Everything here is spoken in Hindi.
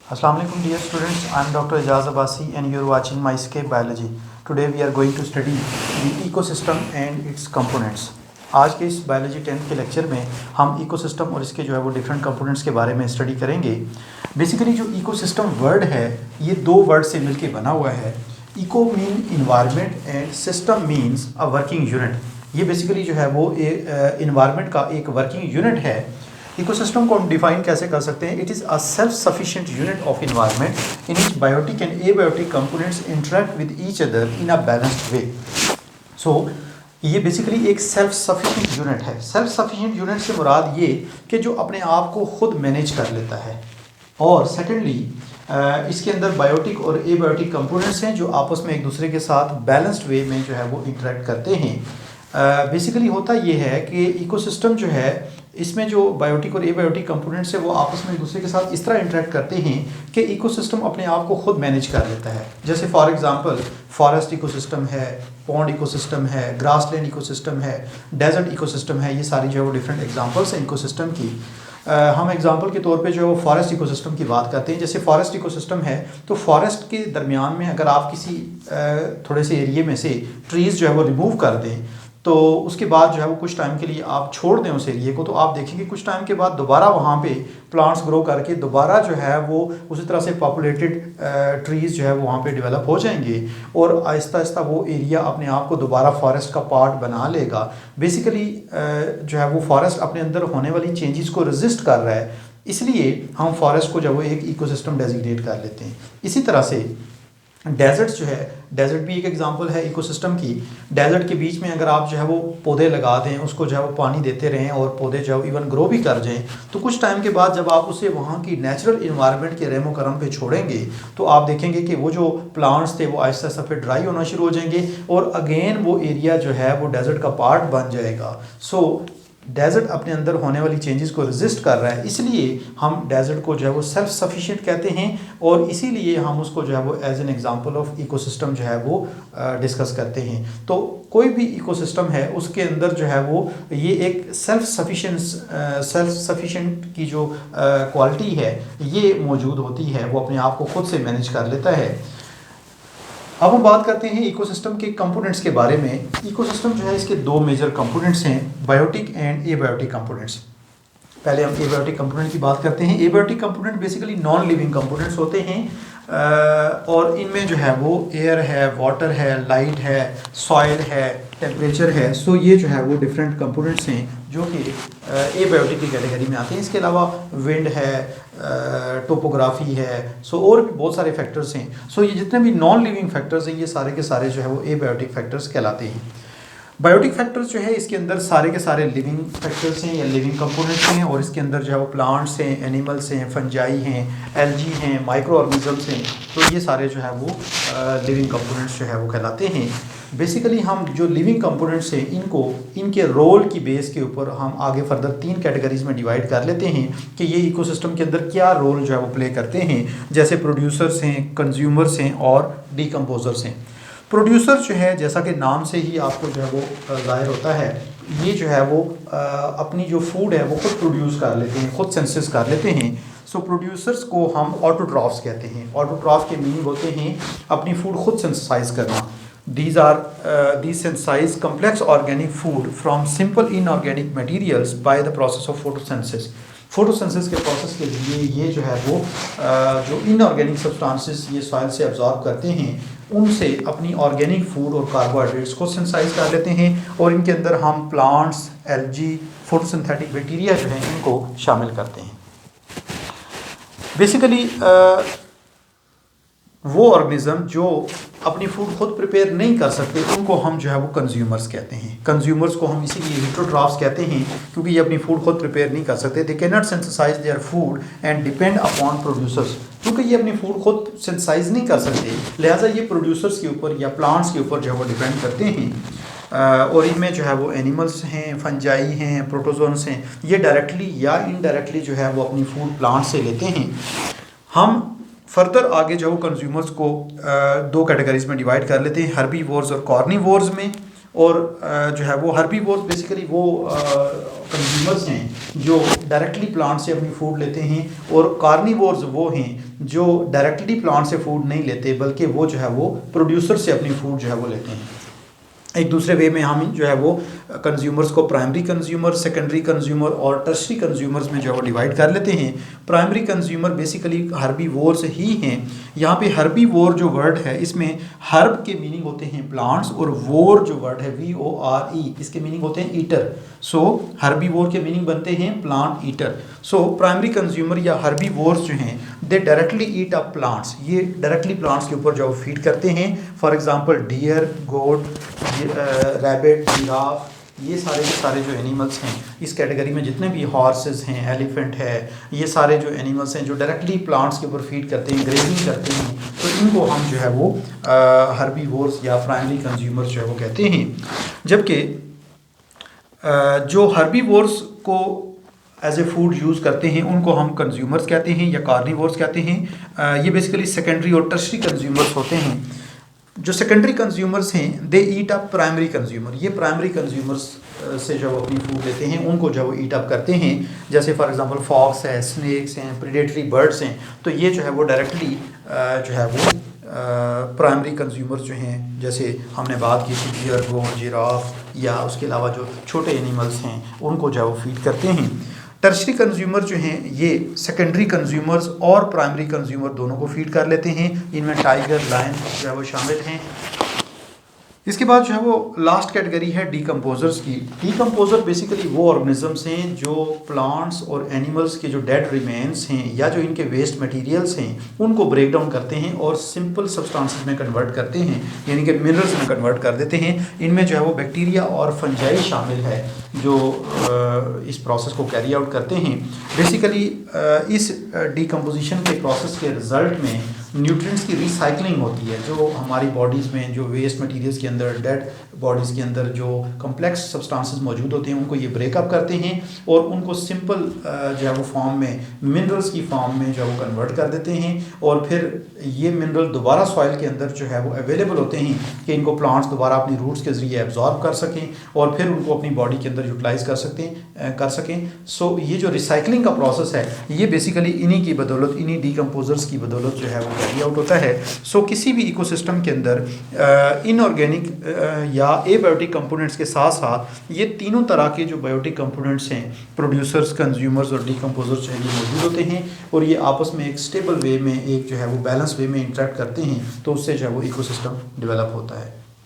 Assalamu alaikum dear students, I am Dr. Ijaz Abbasi and you are watching MyScape Biology. Today we are going to study the ecosystem and its components. आज के इस बायोलॉजी 10th के लेक्चर में हम इकोसिस्टम और इसके जो है वो डिफरेंट कंपोनेंट्स के बारे में स्टडी करेंगे। बेसिकली जो इकोसिस्टम वर्ड है ये दो वर्ड से मिलके बना हुआ है। Eco mean environment and system means a working unit. ये बेसिकली जो है वो इन्वायरमेंट का एक वर्किंग यूनिट है। इकोसिस्टम को हम डिफाइन कैसे कर सकते हैं? It is a self sufficient unit of environment in which biotic and abiotic components interact with each other in a balanced way. So ये बेसिकली एक सेल्फ सफिशिएंट यूनिट है। सेल्फ सफिशिएंट यूनिट से मुराद ये कि जो अपने आप को खुद मैनेज कर लेता है, और सेकेंडली इसके अंदर बायोटिक और एबायोटिक कंपोनेंट्स हैं जो आपस में एक दूसरे के साथ बैलेंस्ड वे में जो है वो इंटरेक्ट करते हैं। बेसिकली होता ये है कि इकोसिस्टम जो है इसमें जो बायोटिक और एबायोटिक कंपोनेंट्स है वो आपस में एक दूसरे के साथ इस तरह इंटरेक्ट करते हैं कि इकोसिस्टम अपने आप को खुद मैनेज कर लेता है। जैसे फॉर एग्जांपल फॉरेस्ट इकोसिस्टम है, पॉन्ड इकोसिस्टम है, ग्रासलैंड इकोसिस्टम है, डेजर्ट इकोसिस्टम है। ये सारी जो है वो डिफरेंट एग्जांपल्स हैं इकोसिस्टम की। हम एग्जांपल के तौर पे जो है वो फॉरेस्ट इकोसिस्टम की बात करते हैं। जैसे फॉरेस्ट इकोसिस्टम है तो फॉरेस्ट के दरमियान में अगर आप किसी थोड़े से एरिए में से ट्रीज़ जो है वो रिमूव कर दें तो उसके बाद जो है वो कुछ टाइम के लिए आप छोड़ दें उस एरिए को, तो आप देखेंगे कुछ टाइम के बाद दोबारा वहाँ पे प्लांट्स ग्रो करके दोबारा जो है वो उसी तरह से पॉपुलेटेड ट्रीज़ जो है वो वहाँ पे डेवलप हो जाएंगे और आहिस्ता आहिस्ता वो एरिया अपने आप को दोबारा फॉरेस्ट का पार्ट बना लेगा। बेसिकली जो है वो फॉरेस्ट अपने अंदर होने वाली चेंजेस को रेजिस्ट कर रहा है, इसलिए हम फॉरेस्ट को जो वो एक इकोसिस्टम डेजिग्नेट कर लेते हैं। इसी तरह से डेजर्ट्स जो है, डेजर्ट भी एक एग्जांपल है इकोसिस्टम की। डेजर्ट के बीच में अगर आप जो है वो पौधे लगा दें, उसको जो है वो पानी देते रहें और पौधे जो है इवन ग्रो भी कर जाएं, तो कुछ टाइम के बाद जब आप उसे वहाँ की नेचुरल इन्वायरमेंट के रेमो करम पे छोड़ेंगे तो आप देखेंगे कि वो जो प्लांट्स थे वो आहिस्ता आहिस्ता फिर ड्राई होना शुरू हो जाएंगे और अगेन वो एरिया जो है वो डेजर्ट का पार्ट बन जाएगा। सो डेजर्ट अपने अंदर होने वाली चेंजेस को रेजिस्ट कर रहा है, इसलिए हम डेजर्ट को जो है वो सेल्फ सफिशिएंट कहते हैं और इसीलिए हम उसको जो है वो as an example of ecosystem जो है वो डिस्कस करते हैं। तो कोई भी इकोसिस्टम है उसके अंदर जो है वो ये एक सेल्फ सफिशिएंट की जो क्वालिटी है ये मौजूद होती है, वो अपने आप को खुद से मैनेज कर लेता है। अब हम बात करते हैं इकोसिस्टम के कंपोनेंट्स के बारे में। इकोसिस्टम जो है इसके दो मेजर कंपोनेंट्स हैं, बायोटिक एंड एबायोटिक कंपोनेंट्स। पहले हम एबायोटिक कंपोनेंट की बात करते हैं। Abiotic component basically non living components होते हैं और इनमें जो है वो एयर है, वाटर है, लाइट है, सॉइल है, टेम्परेचर है। सो ये जो है वो डिफरेंट कंपोनेंट्स हैं जो कि एबायोटिक की कैटेगरी में आते हैं। इसके अलावा विंड है, टोपोग्राफी है, सो और भी बहुत सारे फैक्टर्स हैं। सो ये जितने भी नॉन लिविंग फैक्टर्स हैं ये सारे के सारे जो है वो एबायोटिक फैक्टर्स कहलाते हैं। बायोटिक फैक्टर्स जो है इसके अंदर सारे के सारे लिविंग फैक्टर्स हैं या लिविंग कंपोनेंट्स हैं और इसके अंदर जो है वो प्लांट्स हैं, एनिमल्स हैं, फंजाई हैं, एल्गी हैं, माइक्रो ऑर्गेनिजम्स हैं। तो ये सारे जो है वो लिविंग कंपोनेंट्स जो है वो कहलाते हैं। बेसिकली हम जो लिविंग कंपोनेंट्स हैं इनको इनके रोल की बेस के ऊपर हम आगे फर्दर 3 कैटेगरीज में डिवाइड कर लेते हैं कि ये इकोसिस्टम के अंदर क्या रोल जो है वो प्ले करते हैं। जैसे प्रोड्यूसर्स हैं, कंज्यूमर्स हैं और डिकम्पोजर्स हैं। प्रोड्यूसर जो है जैसा कि नाम से ही आपको जो है वो ज़ाहिर होता है, ये जो है वो अपनी जो फूड है वो खुद प्रोड्यूस कर लेते हैं, खुद सेंसिस कर लेते हैं। सो प्रोड्यूसर्स को हम ऑटोट्रॉफ्स कहते हैं। ऑटोट्रॉफ के मीनिंग होते हैं अपनी फूड खुद सेंसिसाइज करना। These synthesize complex organic food from simple inorganic materials by the process of photosynthesis. Photosynthesis के प्रोसेस के लिए ये जो है वो जो इनऑर्गेनिक सब्सटेंसेस ये सॉइल से अब्जॉर्ब करते हैं उनसे अपनी ऑर्गेनिक फूड और कार्बोहाइड्रेट्स को सिंथेसाइज कर लेते हैं और इनके अंदर हम प्लांट्स, एल्गी, फोटोसिंथेटिक बैक्टीरिया जो हैं इनको शामिल करते हैं। बेसिकली वो ऑर्गेनिज्म जो अपनी फूड खुद प्रिपेयर नहीं कर सकते उनको हम जो है वो कंज्यूमर्स कहते हैं। कंज्यूमर्स को हम इसीलिए हेटेरोट्रॉफ्स कहते हैं क्योंकि ये अपनी फूड खुद प्रिपेयर नहीं कर सकते। They can not synthesize their food and depend upon producers. क्योंकि ये अपनी फूड खुद सिंथेसाइज नहीं कर सकते, लिहाजा ये प्रोड्यूसर्स के ऊपर या प्लांट्स के ऊपर जो है वो डिपेंड करते हैं। और इनमें जो है वो एनिमल्स हैं, फंजाई हैं, प्रोटोजोन्स हैं, ये डायरेक्टली या इनडायरेक्टली जो है वो अपनी फूड प्लांट से लेते हैं। हम फर्दर आगे जो कंज्यूमर्स को 2 कैटेगरीज में डिवाइड कर लेते हैं, हर्बीवोर्स और कार्निवोर्स में। और जो है वो हर्बीवोर्स बेसिकली वो कंज्यूमर्स हैं जो डायरेक्टली प्लांट से अपनी फूड लेते हैं, और कार्निवोर्स वो हैं जो डायरेक्टली प्लांट से फूड नहीं लेते, बल्कि वो जो है वो प्रोड्यूसर से अपनी फूड जो है वो लेते हैं। एक दूसरे वे में हम जो है वो कंज्यूमर्स को प्राइमरी कंज्यूमर, सेकेंडरी कंज्यूमर और टर्शरी कंज्यूमर्स में जो है वो डिवाइड कर लेते हैं। प्राइमरी कंज्यूमर बेसिकली हर्बीवोर्स ही हैं। यहाँ पे हर्बीवोर जो वर्ड है इसमें हर्ब के मीनिंग होते हैं प्लांट्स, और वोर जो वर्ड है VORE इसके मीनिंग होते हैं ईटर। सो हर्बीवोर के मीनिंग बनते हैं plant eater. So primary consumer या हर्बीवोर्स जो हैं they directly eat up plants, ये डायरेक्टली प्लांट्स के ऊपर जो फीड करते हैं। For example deer, goat, rabbit, giraffe, ये सारे जो एनिमल्स हैं इस कैटेगरी में जितने भी हॉर्सेस हैं, एलिफेंट है, ये सारे जो एनिमल्स हैं जो डायरेक्टली प्लांट्स के ऊपर फीड करते हैं, ग्रेजिंग करते हैं, तो इनको हम जो है वो हर्बीवोर्स या प्राइमरी कंज्यूमर्स जो है वो कहते हैं। जबकि जो हर्बीवोर्स को एज ए फूड यूज़ करते हैं उनको हम कंज्यूमर्स कहते हैं या कार्निवोर्स कहते हैं। ये बेसिकली सेकेंडरी और टर्शरी कंज्यूमर्स होते हैं। जो सेकेंडरी कंज्यूमर्स हैं दे ईट अप प्राइमरी कंज्यूमर, ये प्राइमरी कंज्यूमर्स से जो अपनी फूड लेते हैं उनको जो वो ईट अप करते हैं। जैसे फॉर एग्जांपल फॉक्स है, स्नेक्स हैं, प्रीडेटरी बर्ड्स हैं, तो ये जो है वो डायरेक्टली जो है वो प्राइमरी कंज्यूमर्स जो हैं, जैसे हमने बात की थी डियर, गोट, जिराफ, या उसके अलावा जो छोटे एनिमल्स हैं उनको जो है वो फीड करते हैं। टर्शरी कंज्यूमर जो हैं ये सेकेंडरी कंज्यूमर्स और प्राइमरी कंज्यूमर दोनों को फीड कर लेते हैं। इनमें टाइगर, लायन जो है वो शामिल हैं। इसके बाद जो है वो लास्ट कैटेगरी है डीकम्पोजर्स की। डीकम्पोजर बेसिकली वो ऑर्गेनिजम्स हैं जो प्लांट्स और एनिमल्स के जो डेड रिमेन्स हैं या जो इनके वेस्ट मटेरियल्स हैं उनको ब्रेक डाउन करते हैं और सिंपल सब्सटेंसेस में कन्वर्ट करते हैं, यानी कि मिनरल्स में कन्वर्ट कर देते हैं। इनमें जो है वो बैक्टीरिया और फंजाई शामिल है जो इस प्रोसेस को कैरी आउट करते हैं। बेसिकली इस डीकम्पोजिशन के प्रोसेस के रिज़ल्ट में न्यूट्रिएंट्स की रिसाइकलिंग होती है। जो हमारी बॉडीज़ में जो वेस्ट मटेरियल्स के अंदर, डेड बॉडीज़ के अंदर जो कम्प्लेक्स सब्सटेंसेस मौजूद होते हैं उनको ये ब्रेकअप करते हैं और उनको सिंपल जो है वो फॉर्म में, मिनरल्स की फॉर्म में जो है वो कन्वर्ट कर देते हैं। और फिर ये मिनरल दोबारा सॉइल के अंदर जो है वो अवेलेबल होते हैं कि इनको प्लांट्स दोबारा अपनी रूट्स के ज़रिए एब्जॉर्ब कर सकें और फिर उनको अपनी बॉडी के अंदर यूटिलाइज़ कर सकें। सो ये जो रिसाइकलिंग का प्रोसेस है ये बेसिकली इन्हीं की बदौलत, इन्हीं डीकम्पोजर्स की बदौलत जो है वो कैरी आउट होता है। सो किसी भी इकोसिस्टम के अंदर इनऑर्गेनिक या एबायोटिक कंपोनेंट्स के साथ साथ ये तीनों तरह के जो बायोटिक कंपोनेंट्स हैं, प्रोड्यूसर्स, कंज्यूमर्स और डीकम्पोजर्स जो है ये मौजूद होते हैं और ये आपस में एक स्टेबल वे में, एक जो है वो बैलेंस वे में इंटरेक्ट करते हैं, तो उससे जो है वो इकोसिस्टम डेवलप होता है।